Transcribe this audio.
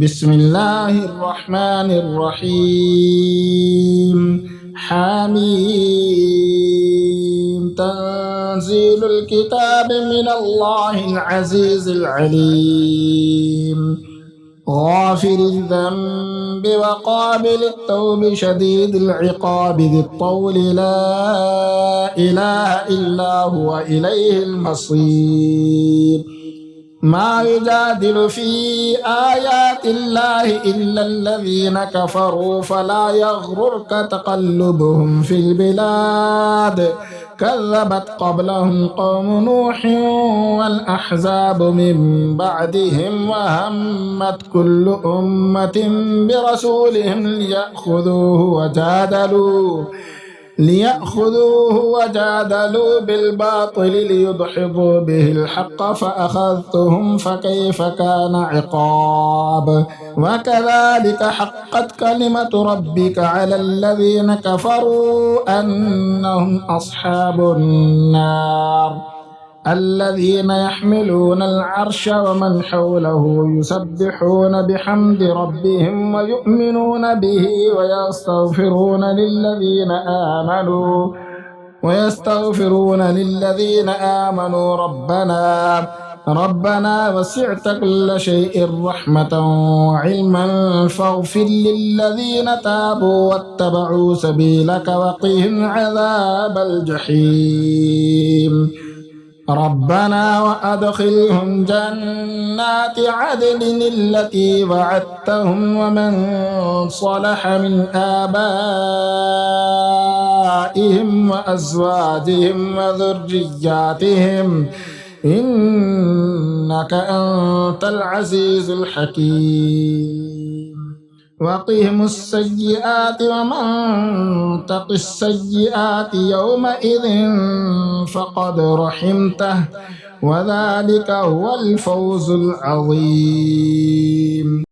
بسم الله الرحمن الرحيم. حميم. تنزيل الكتاب من الله العزيز العليم. غافر الذنب وقابل التوب شديد العقاب ذي الطول لا إله إلا هو إليه المصير. ما يجادل في آيات الله إلا الذين كفروا فلا يغررك تقلبهم في البلاد. كذبت قبلهم قوم نوح والأحزاب من بعدهم وهمت كل أمة برسولهم ليأخذوه وجادلوا بالباطل ليدحضوا به الحق فأخذتهم فكيف كان عقاب. وكذلك حقت كلمة ربك على الذين كفروا أنهم أصحاب النار. الذين يحملون العرش ومن حوله يسبحون بحمد ربهم ويؤمنون به ويستغفرون للذين آمنوا ربنا وسعت كل شيء رحمة وعلما فاغفر للذين تابوا واتبعوا سبيلك وقهم عذاب الجحيم. ربنا وأدخلهم جنات عدن التي وعدتهم ومن صلح من آبائهم وأزواجهم وذرياتهم إنك أنت العزيز الحكيم. وقهم السيئات ومن تق السيئات يومئذ فقد رحمته وذلك هو الفوز العظيم.